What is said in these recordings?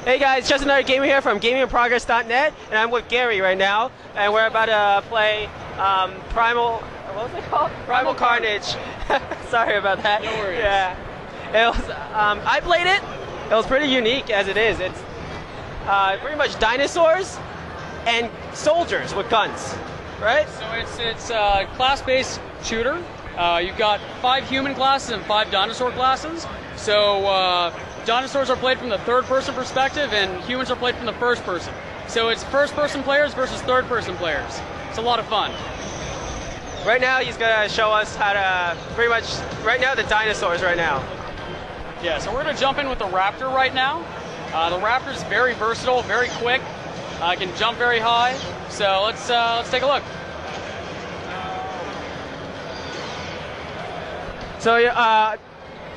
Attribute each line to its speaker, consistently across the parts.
Speaker 1: Hey guys, just another gamer here from GamingInProgress.net, and I'm with Gary right now, and we're about to play Primal. What was it called? Primal Carnage. Sorry about that.
Speaker 2: No worries.
Speaker 1: Yeah, it was. I played it. It was pretty unique as it is. It's pretty much dinosaurs and soldiers with guns, right?
Speaker 2: So it's a class-based shooter. You've got 5 human classes and 5 dinosaur classes. So dinosaurs are played from the third-person perspective, and humans are played from the first person. So it's first-person players versus third-person players. It's a lot of fun.
Speaker 1: Right now, he's gonna show us how to pretty much right now the dinosaurs right now.
Speaker 2: Yeah. So we're gonna jump in with the raptor right now. The raptor is very versatile, very quick. Can jump very high. So let's take a look.
Speaker 1: So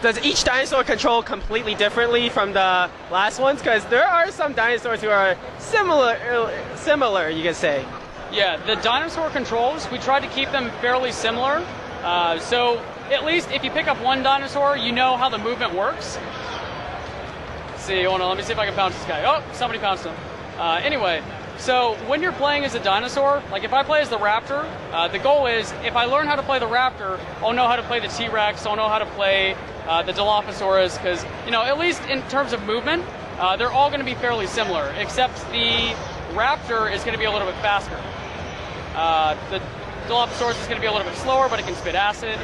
Speaker 1: does each dinosaur control completely differently from the last ones? Because there are some dinosaurs who are similar, you can say.
Speaker 2: Yeah, the dinosaur controls, we tried to keep them fairly similar. So at least if you pick up one dinosaur, you know how the movement works. Let's see, let me see if I can pounce this guy. Oh, somebody pounced him. Anyway, so when you're playing as a dinosaur, like if I play as the raptor, the goal is if I learn how to play the raptor, I'll know how to play the T-Rex, I'll know how to play the Dilophosaurus, because, you know, at least in terms of movement, they're all going to be fairly similar, except the raptor is going to be a little bit faster. The Dilophosaurus is going to be a little bit slower, but it can spit acid.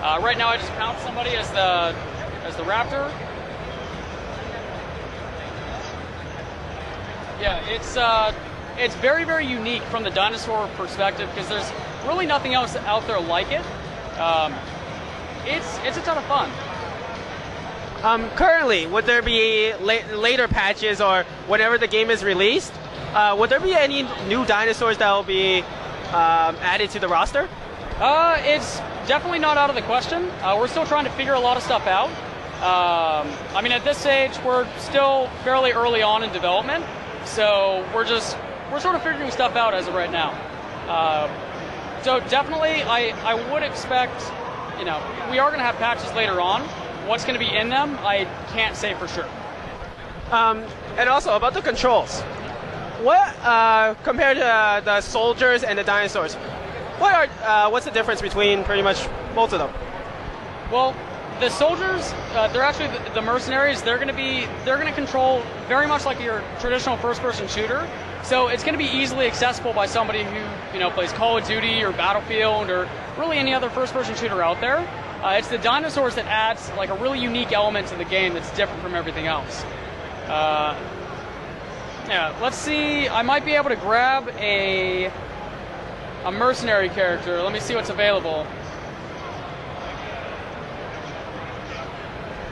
Speaker 2: Right now I just pounced somebody as the raptor. Yeah, it's very, very unique from the dinosaur perspective because there's really nothing else out there like it. It's a ton of fun.
Speaker 1: Currently, would there be later patches or whenever the game is released, would there be any new dinosaurs that will be added to the roster?
Speaker 2: It's definitely not out of the question. We're still trying to figure a lot of stuff out. I mean, at this stage, we're still fairly early on in development, so we're sort of figuring stuff out as of right now. So definitely, I would expect, you know, we are going to have patches later on. What's going to be in them, I can't say for sure.
Speaker 1: And also about the controls. What compared to the soldiers and the dinosaurs? What's the difference between pretty much both of them?
Speaker 2: Well, the soldiers, they're actually the mercenaries. They're going to control very much like your traditional first-person shooter. So it's going to be easily accessible by somebody who, you know, plays Call of Duty or Battlefield or really any other first-person shooter out there. It's the dinosaurs that adds like a really unique element to the game that's different from everything else. Yeah, let's see. I might be able to grab a mercenary character. Let me see what's available.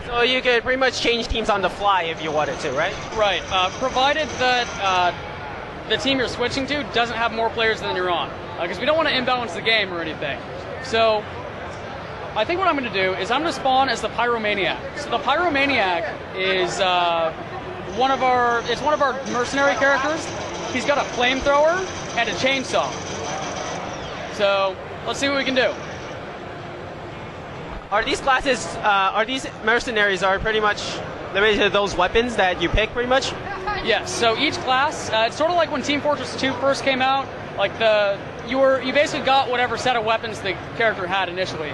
Speaker 1: So you could pretty much change teams on the fly if you wanted to, right?
Speaker 2: Right. Provided that the team you're switching to doesn't have more players than you're on, because we don't want to imbalance the game or anything. So I think what I'm going to do is I'm going to spawn as the Pyromaniac. So the Pyromaniac is one of our mercenary characters. He's got a flamethrower and a chainsaw. So let's see what we can do.
Speaker 1: Are these classes, are these mercenaries are pretty much limited to those weapons that you pick pretty much?
Speaker 2: Yes, so each class, it's sort of like when Team Fortress 2 first came out, like you basically got whatever set of weapons the character had initially.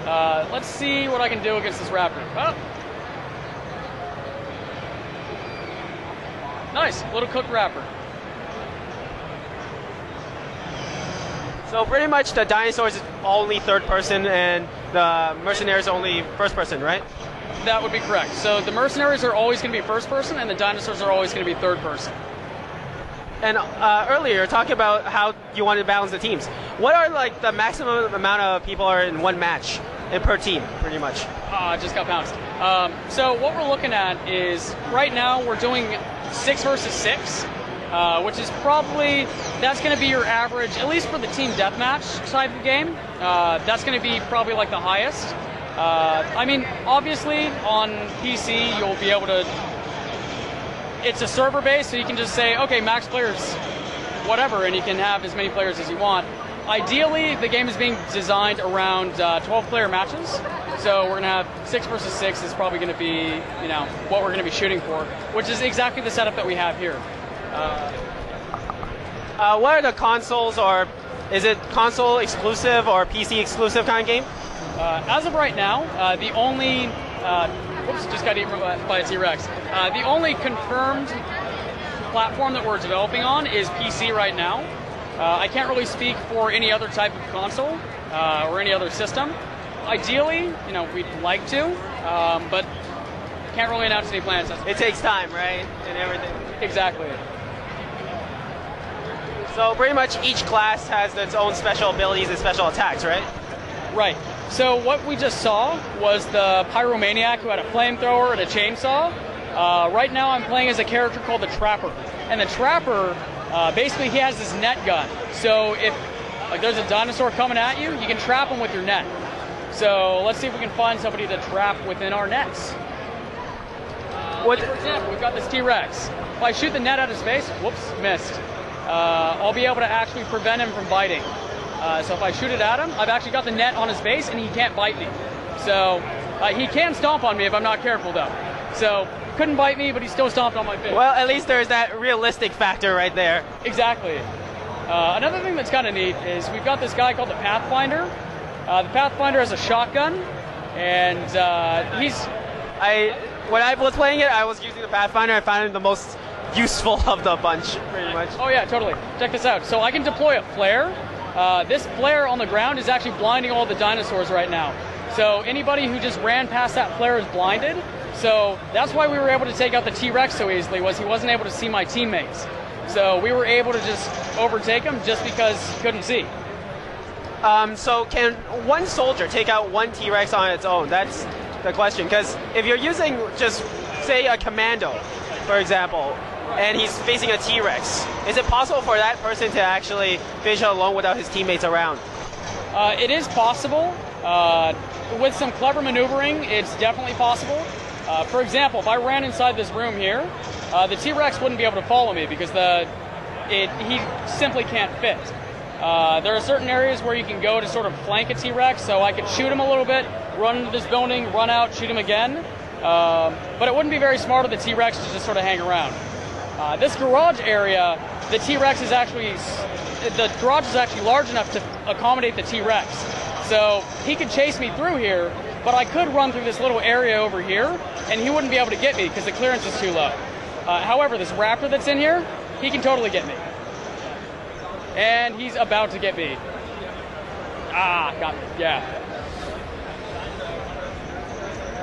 Speaker 2: Let's see what I can do against this raptor. Oh. Nice, little cooked raptor.
Speaker 1: So pretty much the dinosaurs is only third person and the mercenaries only first person, right?
Speaker 2: That would be correct. So the mercenaries are always going to be first person, and the dinosaurs are always going to be third person.
Speaker 1: And earlier, talking about how you want to balance the teams. What are like the maximum amount of people are in one match per team, pretty much?
Speaker 2: Just got pounced. So what we're looking at is right now we're doing 6 versus 6, which is probably that's going to be your average, at least for the team deathmatch type of game. That's going to be probably like the highest. I mean, obviously on PC you'll be able to. It's a server base, so you can just say, okay, max players, whatever, and you can have as many players as you want. Ideally, the game is being designed around 12-player matches, so we're going to have 6 versus 6 is probably going to be, you know, what we're going to be shooting for, which is exactly the setup that we have here.
Speaker 1: What are the consoles, or is it console exclusive or PC exclusive kind of game?
Speaker 2: As of right now, the only... Oops, just got eaten by a T-Rex. The only confirmed platform that we're developing on is PC right now. I can't really speak for any other type of console or any other system. Ideally, you know, we'd like to, but can't really announce any plans.
Speaker 1: It takes time, right, and everything.
Speaker 2: Exactly.
Speaker 1: So pretty much each class has its own special abilities and special attacks, right?
Speaker 2: Right. So what we just saw was the Pyromaniac who had a flamethrower and a chainsaw. Right now I'm playing as a character called the Trapper. And the Trapper, basically he has this net gun. So if like there's a dinosaur coming at you, you can trap him with your net. So let's see if we can find somebody to trap within our nets. For example, we've got this T-Rex. If I shoot the net at his face, whoops, missed. I'll be able to actually prevent him from biting. So if I shoot it at him, I've actually got the net on his base and he can't bite me. So he can stomp on me if I'm not careful though. So couldn't bite me, but he still stomped on my face.
Speaker 1: Well, at least there's that realistic factor right there.
Speaker 2: Exactly. Another thing that's kind of neat is we've got this guy called the Pathfinder. The Pathfinder has a shotgun, and
Speaker 1: when I was playing it, I was using the Pathfinder. I found him the most useful of the bunch, pretty much.
Speaker 2: Oh yeah, totally. Check this out. So I can deploy a flare. This flare on the ground is actually blinding all the dinosaurs right now. So anybody who just ran past that flare is blinded. So that's why we were able to take out the T-Rex so easily, was he wasn't able to see my teammates. So we were able to just overtake him just because he couldn't see.
Speaker 1: So can one soldier take out one T-Rex on its own? That's the question. Because if you're using just, say, a commando, for example, and he's facing a T-Rex, is it possible for that person to actually finish it alone without his teammates around?
Speaker 2: It is possible. With some clever maneuvering, it's definitely possible. For example, if I ran inside this room here, the T-Rex wouldn't be able to follow me because he simply can't fit. There are certain areas where you can go to sort of flank a T-Rex, so I could shoot him a little bit, run into this building, run out, shoot him again. But it wouldn't be very smart of the T-Rex to just sort of hang around. This garage area, the garage is actually large enough to accommodate the T-Rex. So he could chase me through here, but I could run through this little area over here, and he wouldn't be able to get me because the clearance is too low. However, this raptor that's in here, he can totally get me. And he's about to get me. Got me, yeah.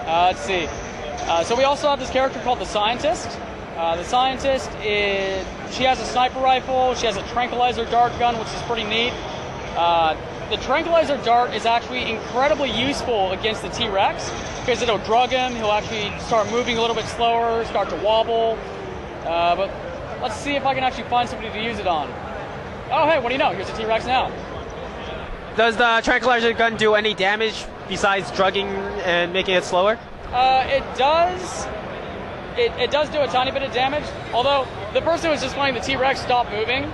Speaker 2: Let's see. So we also have this character called the Scientist. The Scientist she has a sniper rifle, she has a tranquilizer dart gun, which is pretty neat. The tranquilizer dart is actually incredibly useful against the T-Rex because it'll drug him, he'll actually start moving a little bit slower, start to wobble. But let's see if I can actually find somebody to use it on. Oh hey, what do you know? Here's a T-Rex now.
Speaker 1: Does the tranquilizer gun do any damage besides drugging and making it slower?
Speaker 2: It does. It does do a tiny bit of damage, although the person who was just playing the T-Rex stopped moving,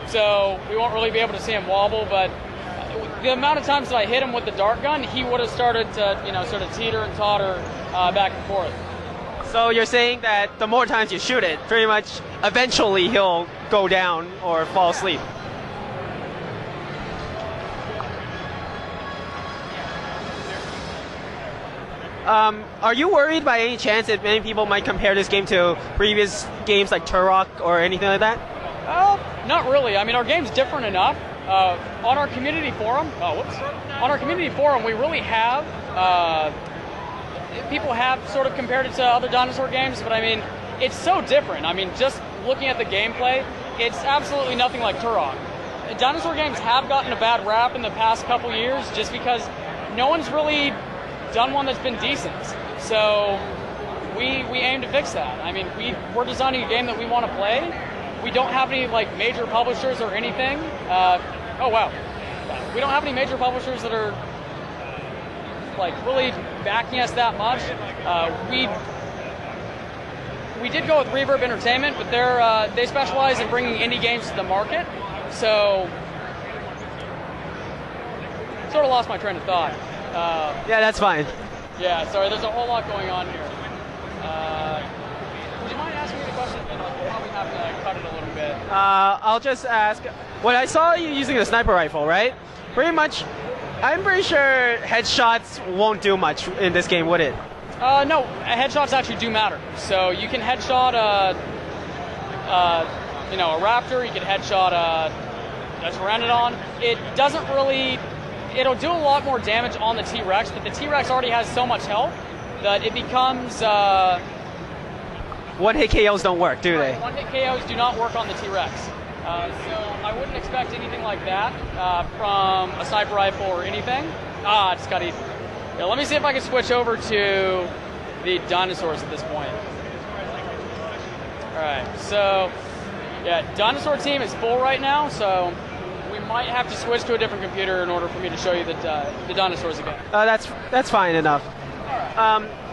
Speaker 2: so we won't really be able to see him wobble, but the amount of times that I hit him with the dart gun, he would have started to, sort of teeter and totter back and forth.
Speaker 1: So you're saying that the more times you shoot it, pretty much eventually he'll go down or fall asleep? Are you worried by any chance that many people might compare this game to previous games like Turok or anything like that?
Speaker 2: Not really. I mean, our game's different enough. On our community forum, on our community forum, we really have, people have sort of compared it to other Dinosaur games, but I mean, it's so different. I mean, just looking at the gameplay, it's absolutely nothing like Turok. Dinosaur games have gotten a bad rap in the past couple years just because no one's really done one that's been decent. So we aim to fix that. I mean, we're designing a game that we want to play. We don't have any like major publishers or anything. Oh wow, we don't have any major publishers that are like really backing us that much. We did go with Reverb Entertainment, but they specialize in bringing indie games to the market. So sort of lost my train of thought.
Speaker 1: Yeah, that's fine.
Speaker 2: Yeah, sorry. There's a whole lot going on here. Would you mind asking me the question again? We'll probably have to cut it a little bit.
Speaker 1: I'll just ask, when I saw you using the sniper rifle, right? Pretty much, I'm pretty sure headshots won't do much in this game, would it?
Speaker 2: No, headshots actually do matter. So you can headshot a raptor, you can headshot a pteranodon. It doesn't really, it'll do a lot more damage on the T-Rex, but the T-Rex already has so much health that it becomes...
Speaker 1: One-hit KOs don't work, do they?
Speaker 2: One-hit KOs do not work on the T-Rex. So I wouldn't expect anything like that from a sniper rifle or anything. I just got eaten. Yeah, let me see if I can switch over to the dinosaurs at this point. Alright, so yeah, dinosaur team is full right now, so we might have to switch to a different computer in order for me to show you the dinosaurs again.
Speaker 1: That's fine enough.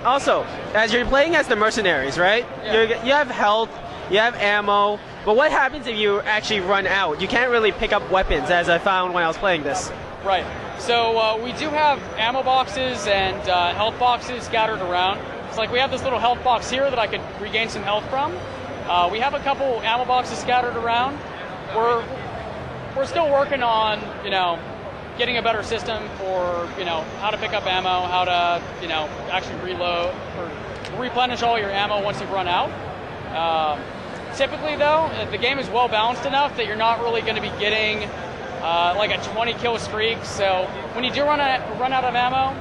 Speaker 1: Also, as you're playing as the mercenaries, right?
Speaker 2: Yeah.
Speaker 1: You have health, you have ammo, but what happens if you actually run out? You can't really pick up weapons, as I found when I was playing this.
Speaker 2: Right. So we do have ammo boxes and health boxes scattered around. It's like we have this little health box here that I could regain some health from. We have a couple ammo boxes scattered around. We're still working on, getting a better system for, how to pick up ammo, how to, actually reload or replenish all your ammo once you've run out. Typically, though, the game is well balanced enough that you're not really going to be getting like a 20 kill streak. So when you do run out of ammo,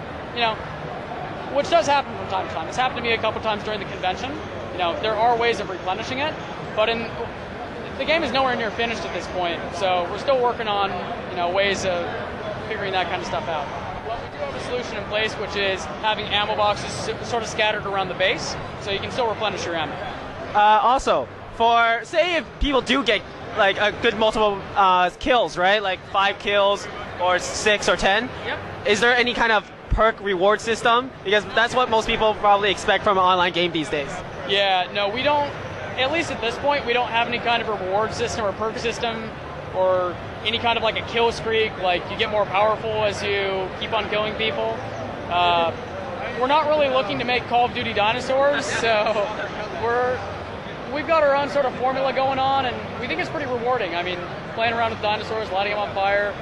Speaker 2: which does happen from time to time. It's happened to me a couple times during the convention. There are ways of replenishing it, but the game is nowhere near finished at this point. So we're still working on, ways of figuring that kind of stuff out. Well, we do have a solution in place, which is having ammo boxes sort of scattered around the base, so you can still replenish your ammo.
Speaker 1: Also, for say if people do get like a good multiple kills, right? Like 5 kills or 6 or 10.
Speaker 2: Yep.
Speaker 1: Is there any kind of perk reward system? Because that's what most people probably expect from an online game these days.
Speaker 2: Yeah, no, we don't, at least at this point, we don't have any kind of a reward system or perk system or any kind of like a kill streak, like you get more powerful as you keep on killing people. We're not really looking to make Call of Duty Dinosaurs, so we've got our own sort of formula going on, and we think it's pretty rewarding. I mean, playing around with dinosaurs, lighting them on fire,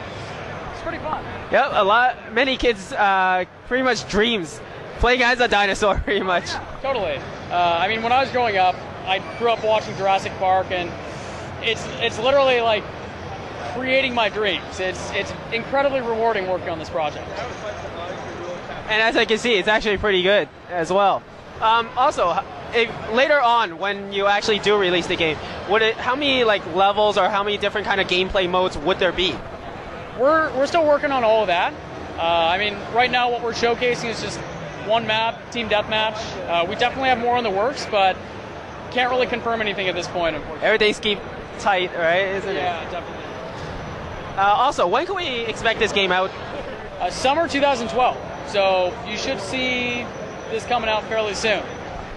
Speaker 2: it's pretty fun.
Speaker 1: Yep, many kids pretty much dreams playing as a dinosaur, pretty much.
Speaker 2: Yeah, totally. I mean, when I was growing up, I grew up watching Jurassic Park, and it's literally like creating my dreams. It's incredibly rewarding working on this project.
Speaker 1: And as I can see, it's actually pretty good as well. Also, later on, when you actually do release the game, how many like levels or how many different kind of gameplay modes would there be?
Speaker 2: We're still working on all of that. I mean, right now what we're showcasing is just one map, team deathmatch. We definitely have more in the works, but can't really confirm anything at this point, unfortunately.
Speaker 1: Everything's keep tight, right? Isn't it?
Speaker 2: Yeah, definitely.
Speaker 1: Also, when can we expect this game out?
Speaker 2: Summer 2012. So you should see this coming out fairly soon.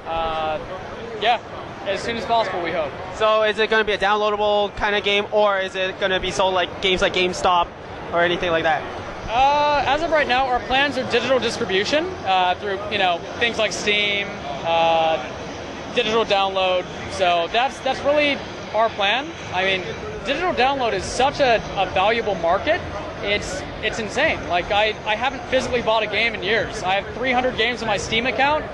Speaker 2: Yeah, as soon as possible, we hope.
Speaker 1: So is it going to be a downloadable kind of game, or is it going to be sold like games like GameStop or anything like that?
Speaker 2: As of right now, our plans are digital distribution through things like Steam, digital download. So that's really our plan, I mean, digital download is such a valuable market. It's insane. Like I haven't physically bought a game in years. I have 300 games on my Steam account,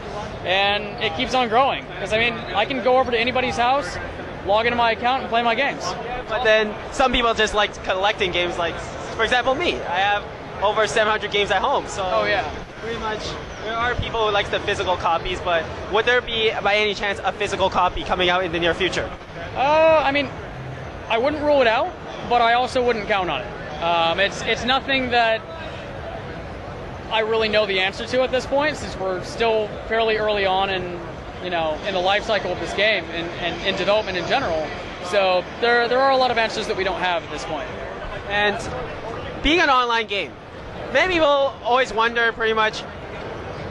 Speaker 2: and it keeps on growing. Because I mean, I can go over to anybody's house, log into my account, and play my games.
Speaker 1: But then some people just like collecting games. Like, for example, me. I have over 700 games at home. So
Speaker 2: oh yeah,
Speaker 1: pretty much there are people who like the physical copies. But would there be, by any chance, a physical copy coming out in the near future?
Speaker 2: I mean, I wouldn't rule it out, but I also wouldn't count on it. It's nothing that I really know the answer to at this point, since we're still fairly early on in the life cycle of this game and in development in general. So there are a lot of answers that we don't have at this point.
Speaker 1: And being an online game, many people always wonder pretty much,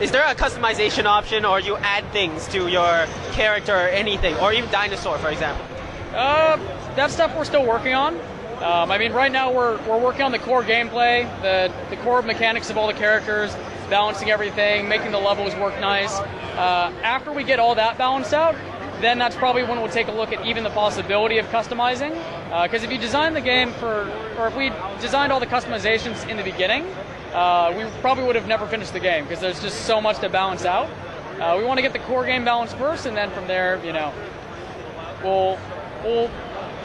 Speaker 1: is there a customization option, or you add things to your character or anything, or even Dinosaur, for example?
Speaker 2: That stuff we're still working on. I mean, right now we're working on the core gameplay, the core mechanics of all the characters, balancing everything, making the levels work nice. After we get all that balanced out, then that's probably when we'll take a look at even the possibility of customizing. Because if you design the game or if we designed all the customizations in the beginning, we probably would have never finished the game, because there's just so much to balance out. We want to get the core game balanced first, and then from there, we'll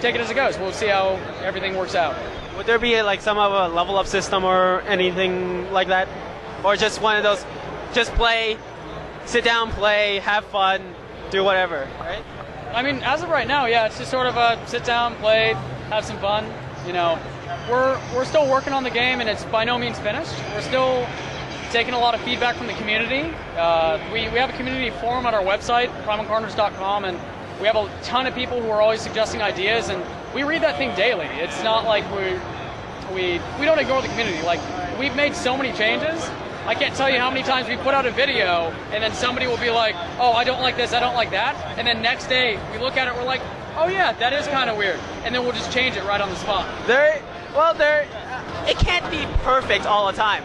Speaker 2: take it as it goes. We'll see how everything works out.
Speaker 1: Would there be like some of a level up system or anything like that? Or just one of those, just play, sit down, play, have fun, do whatever, right?
Speaker 2: I mean, as of right now, yeah, it's just sort of a sit down, play, have some fun. We're still working on the game, and it's by no means finished. We're still taking a lot of feedback from the community. We have a community forum on our website, primalcarnage.com, and we have a ton of people who are always suggesting ideas, and we read that thing daily. It's not like we don't ignore the community. Like, we've made so many changes. I can't tell you how many times we put out a video, and then somebody will be like, oh, I don't like this, I don't like that. And then next day, we look at it, we're like, oh yeah, that is kind of weird. And then we'll just change it right on the spot.
Speaker 1: It can't be perfect all the time.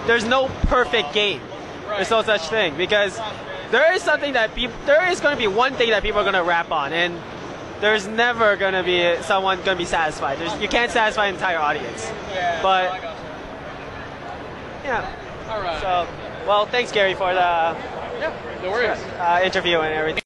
Speaker 1: There's no perfect game.
Speaker 2: Right.
Speaker 1: There's no such thing, because there is going to be one thing that people are going to rap on, and there's never going to be someone going to be satisfied. You can't satisfy an entire audience.
Speaker 2: Yeah.
Speaker 1: But yeah.
Speaker 2: All right.
Speaker 1: So, well, thanks, Gary, for the
Speaker 2: no worries.
Speaker 1: interview and everything.